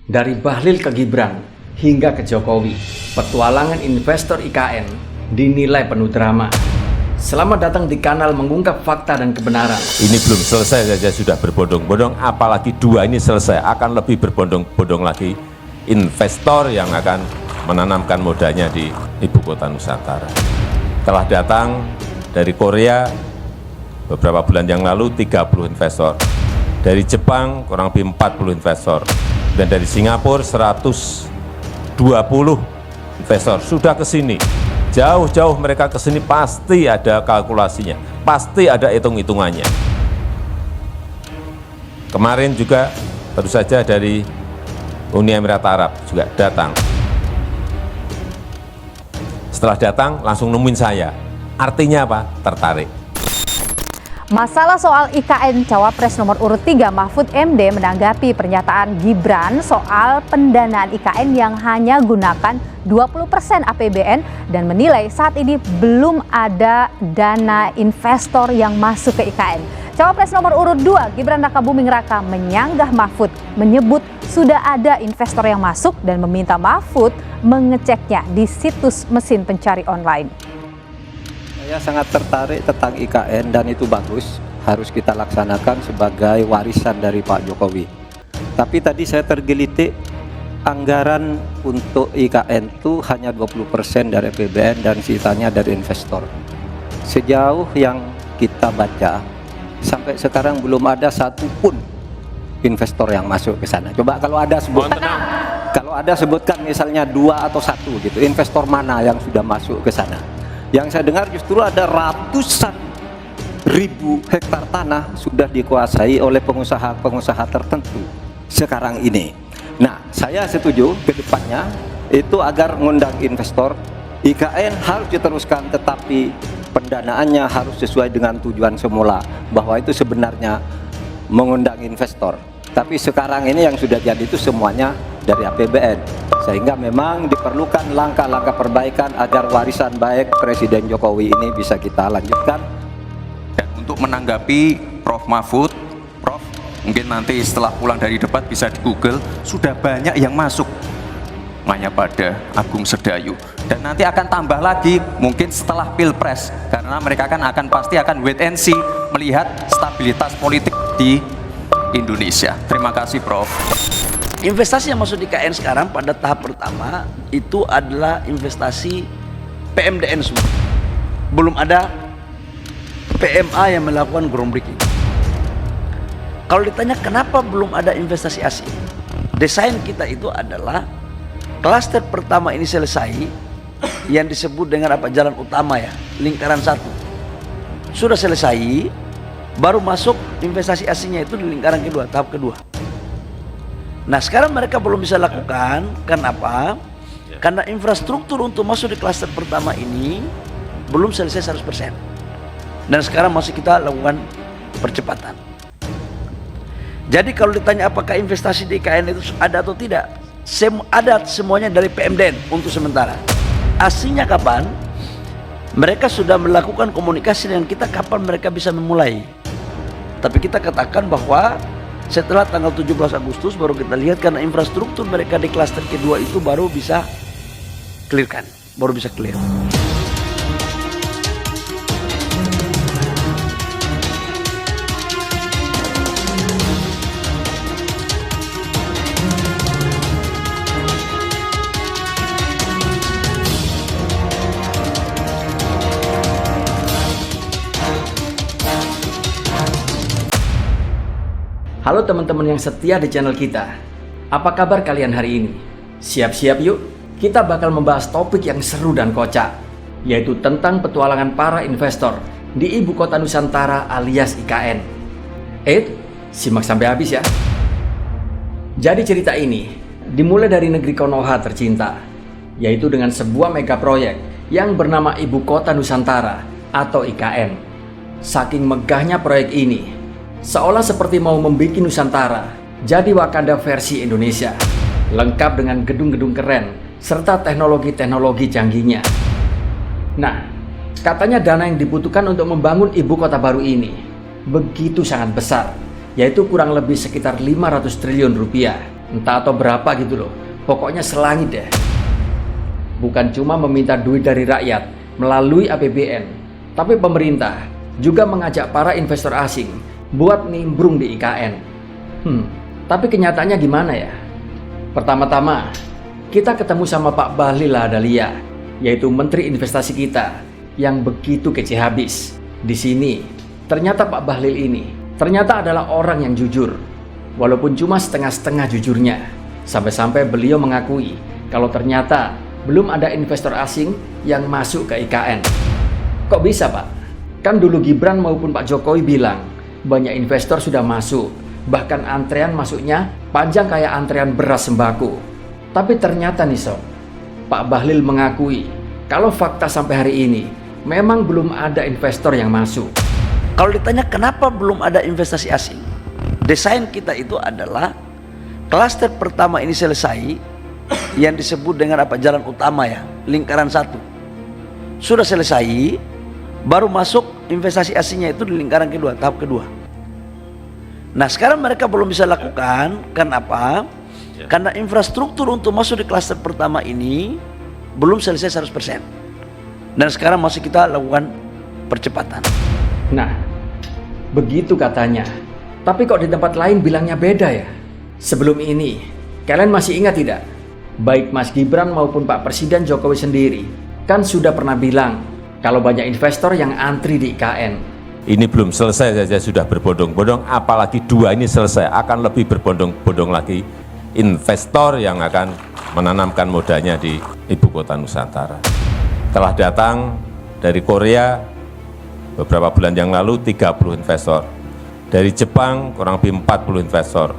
Dari Bahlil ke Gibran hingga ke Jokowi, petualangan investor IKN dinilai penuh drama. Selamat datang di kanal mengungkap fakta dan kebenaran. Ini belum selesai saja sudah berbondong-bondong, apalagi dua ini selesai akan lebih berbondong-bondong lagi investor yang akan menanamkan modalnya di ibu kota Nusantara. Telah datang dari Korea beberapa bulan yang lalu 30 investor, dari Jepang kurang lebih 40 investor, dan dari Singapura 120 investor sudah ke sini. Jauh-jauh mereka ke sini pasti ada kalkulasinya, pasti ada hitung-hitungannya. Kemarin juga baru saja dari Uni Emirat Arab juga datang. Setelah datang langsung nemuin saya. Artinya apa? Tertarik. Masalah soal IKN Cawapres nomor urut 3 Mahfud MD menanggapi pernyataan Gibran soal pendanaan IKN yang hanya gunakan 20% APBN dan menilai saat ini belum ada dana investor yang masuk ke IKN. Cawapres nomor urut 2 Gibran Rakabuming Raka menyanggah Mahfud, menyebut sudah ada investor yang masuk dan meminta Mahfud mengeceknya di situs mesin pencari online. Saya sangat tertarik tentang IKN dan itu bagus, harus kita laksanakan sebagai warisan dari Pak Jokowi. Tapi tadi saya tergelitik, anggaran untuk IKN itu hanya 20% dari APBN dan sisanya dari investor. Sejauh yang kita baca, sampai sekarang belum ada satupun investor yang masuk ke sana. Coba kalau ada sebutkan misalnya 2 atau 1 gitu, investor mana yang sudah masuk ke sana. Yang saya dengar justru ada ratusan ribu hektar tanah sudah dikuasai oleh pengusaha-pengusaha tertentu sekarang ini. Nah, saya setuju ke depannya itu agar mengundang investor. IKN harus diteruskan, tetapi pendanaannya harus sesuai dengan tujuan semula, bahwa itu sebenarnya mengundang investor. Tapi sekarang ini yang sudah jadi itu semuanya dari APBN, sehingga memang diperlukan langkah-langkah perbaikan agar warisan baik Presiden Jokowi ini bisa kita lanjutkan. Dan untuk menanggapi Prof. Mahfud, Prof, mungkin nanti setelah pulang dari debat bisa di Google, sudah banyak yang masuk Maya pada Agung Sedayu, dan nanti akan tambah lagi mungkin setelah Pilpres, karena mereka akan pasti akan wait and see melihat stabilitas politik di Indonesia. Terima kasih, Prof. Investasi yang masuk di IKN sekarang pada tahap pertama itu adalah investasi PMDN semua. Belum ada PMA yang melakukan groundbreaking. Kalau ditanya kenapa belum ada investasi asing, desain kita itu adalah klaster pertama ini selesai, yang disebut dengan jalan utama ya, lingkaran 1 sudah selesai, baru masuk investasi asingnya itu di lingkaran kedua, tahap kedua. Nah, sekarang mereka belum bisa lakukan, kenapa? Karena infrastruktur untuk masuk di klaster pertama ini belum selesai 100%. Dan sekarang masih kita lakukan percepatan. Jadi kalau ditanya apakah investasi di IKN itu ada atau tidak, ada semuanya dari PMDN untuk sementara. Aslinya kapan? Mereka sudah melakukan komunikasi dengan kita kapan mereka bisa memulai. Tapi kita katakan bahwa setelah tanggal 17 Agustus baru kita lihat, karena infrastruktur mereka di klaster kedua itu baru bisa clear. Halo teman-teman yang setia di channel kita. Apa kabar kalian hari ini? Siap-siap yuk, kita bakal membahas topik yang seru dan kocak, yaitu tentang petualangan para investor di ibu kota Nusantara alias IKN. Simak sampai habis ya. Jadi cerita ini dimulai dari negeri Konoha tercinta, yaitu dengan sebuah mega proyek yang bernama Ibu Kota Nusantara atau IKN. Saking megahnya proyek ini, seolah seperti mau membuat Nusantara jadi Wakanda versi Indonesia, lengkap dengan gedung-gedung keren serta teknologi-teknologi canggihnya. Nah, katanya dana yang dibutuhkan untuk membangun ibu kota baru ini begitu sangat besar, yaitu kurang lebih sekitar 500 triliun rupiah. entah atau berapa gitu loh. Pokoknya selangit deh. Bukan cuma meminta duit dari rakyat melalui APBN, tapi pemerintah juga mengajak para investor asing buat nimbrung di IKN. Tapi kenyataannya gimana ya? Pertama-tama, kita ketemu sama Pak Bahlil Lahadalia, yaitu Menteri Investasi kita, yang begitu kece habis. Di sini, ternyata Pak Bahlil ini ternyata adalah orang yang jujur, walaupun cuma setengah-setengah jujurnya. Sampai-sampai beliau mengakui kalau ternyata belum ada investor asing yang masuk ke IKN. Kok bisa, Pak? Kan dulu Gibran maupun Pak Jokowi bilang banyak investor sudah masuk, bahkan antrean masuknya panjang kayak antrean beras sembako. Tapi ternyata nih Sob, Pak Bahlil mengakui kalau fakta sampai hari ini memang belum ada investor yang masuk. Kalau ditanya kenapa belum ada investasi asing, desain kita itu adalah klaster pertama ini selesai, yang disebut dengan jalan utama ya, lingkaran 1 sudah selesai, baru masuk investasi asingnya itu di lingkaran kedua, tahap kedua. Nah sekarang mereka belum bisa lakukan, kenapa? Karena infrastruktur untuk masuk di klaster pertama ini belum selesai 100%. Dan sekarang masih kita lakukan percepatan. Nah, begitu katanya. Tapi kok di tempat lain bilangnya beda ya? Sebelum ini, kalian masih ingat tidak? Baik Mas Gibran maupun Pak Presiden Jokowi sendiri kan sudah pernah bilang kalau banyak investor yang antri di IKN. Ini belum selesai saja sudah berbondong-bondong, apalagi 2 ini selesai akan lebih berbondong-bondong lagi investor yang akan menanamkan modalnya di Ibu Kota Nusantara. Telah datang dari Korea beberapa bulan yang lalu 30 investor, dari Jepang kurang lebih 40 investor,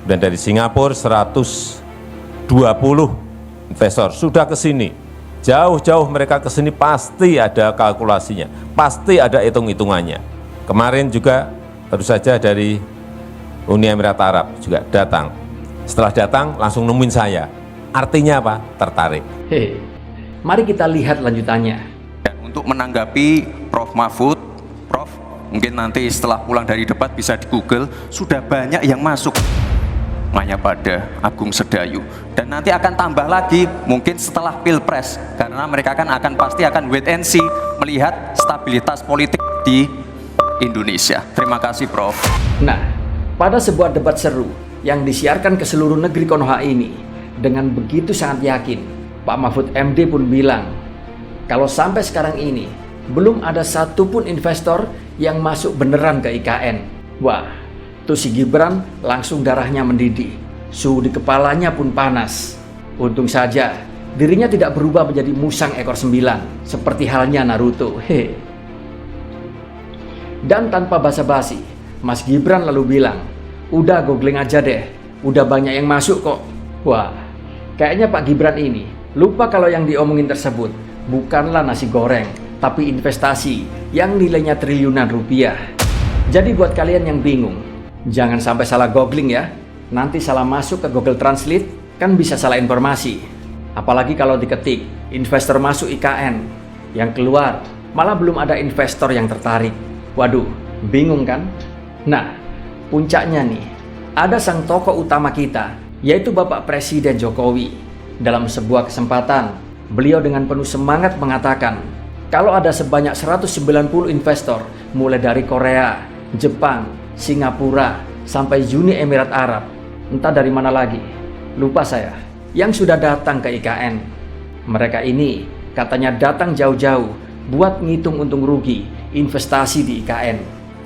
dan dari Singapura 120 investor sudah ke sini. Jauh-jauh mereka ke sini pasti ada kalkulasinya, pasti ada hitung-hitungannya. Kemarin juga baru saja dari Uni Emirat Arab juga datang. Setelah datang langsung nemuin saya. Artinya apa? Tertarik. Mari kita lihat lanjutannya. Dan untuk menanggapi Prof Mahfud, Prof, mungkin nanti setelah pulang dari debat bisa di Google, sudah banyak yang masuk. Hanya pada Agung Sedayu. Dan nanti akan tambah lagi mungkin setelah Pilpres, karena mereka akan pasti akan wait and see melihat stabilitas politik di Indonesia. Terima kasih Prof. Nah, pada sebuah debat seru yang disiarkan ke seluruh negeri Konoha ini, dengan begitu sangat yakin, Pak Mahfud MD pun bilang kalau sampai sekarang ini belum ada satupun investor yang masuk beneran ke IKN. Wah, tuh si Gibran langsung darahnya mendidih, suhu di kepalanya pun panas. Untung saja dirinya tidak berubah menjadi musang ekor 9 seperti halnya Naruto. Dan tanpa basa-basi, Mas Gibran lalu bilang, udah googling aja deh, udah banyak yang masuk kok. Wah, kayaknya Pak Gibran ini lupa kalau yang diomongin tersebut bukanlah nasi goreng, tapi investasi yang nilainya triliunan rupiah. Jadi buat kalian yang bingung, jangan sampai salah googling ya. Nanti salah masuk ke Google Translate, kan bisa salah informasi. Apalagi kalau diketik, investor masuk IKN, yang keluar malah belum ada investor yang tertarik. Waduh, bingung kan? Nah, puncaknya nih, ada sang tokoh utama kita, yaitu Bapak Presiden Jokowi. Dalam sebuah kesempatan, beliau dengan penuh semangat mengatakan, kalau ada sebanyak 190 investor, mulai dari Korea, Jepang, Singapura, sampai Uni Emirat Arab, entah dari mana lagi, lupa saya, yang sudah datang ke IKN. Mereka ini katanya datang jauh-jauh buat ngitung untung rugi investasi di IKN.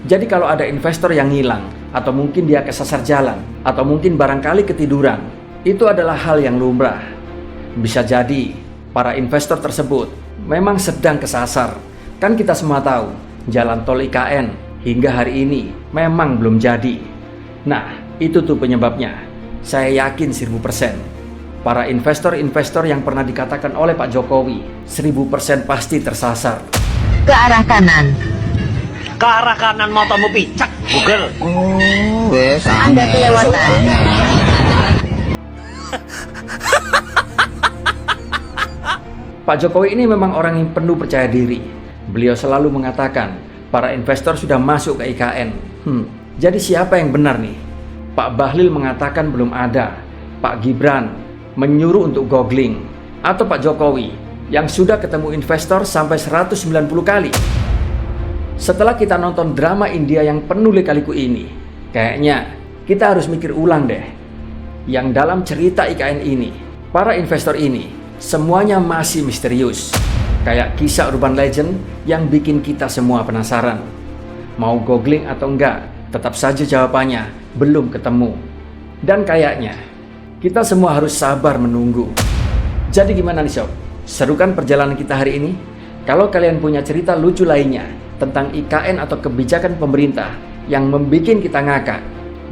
Jadi kalau ada investor yang hilang, atau mungkin dia kesasar jalan, atau mungkin barangkali ketiduran, itu adalah hal yang lumrah. Bisa jadi para investor tersebut memang sedang kesasar. Kan kita semua tahu, jalan tol IKN hingga hari ini memang belum jadi. Nah, itu tuh penyebabnya. Saya yakin 1000%. Para investor-investor yang pernah dikatakan oleh Pak Jokowi 1000% pasti tersasar. Ke arah kanan. Ke arah kanan mau tamu picak Google. Anda kelewatan. Pak Jokowi ini memang orang yang penuh percaya diri. Beliau selalu mengatakan para investor sudah masuk ke IKN. Jadi siapa yang benar nih? Pak Bahlil mengatakan belum ada. Pak Gibran menyuruh untuk googling, atau Pak Jokowi yang sudah ketemu investor sampai 190 kali. Setelah kita nonton drama India yang penuh lika-liku ini, kayaknya kita harus mikir ulang deh. Yang dalam cerita IKN ini, para investor ini semuanya masih misterius. Kayak kisah urban legend yang bikin kita semua penasaran. Mau googling atau enggak, tetap saja jawabannya belum ketemu. Dan kayaknya kita semua harus sabar menunggu. Jadi gimana nih sob? Seru kan perjalanan kita hari ini? Kalau kalian punya cerita lucu lainnya tentang IKN atau kebijakan pemerintah yang membuat kita ngakak,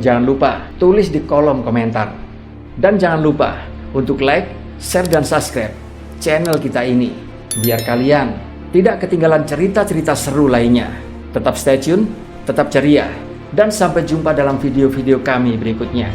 jangan lupa tulis di kolom komentar. Dan jangan lupa untuk like, share, dan subscribe channel kita ini, biar kalian tidak ketinggalan cerita-cerita seru lainnya. Tetap stay tune, tetap ceria, dan sampai jumpa dalam video-video kami berikutnya.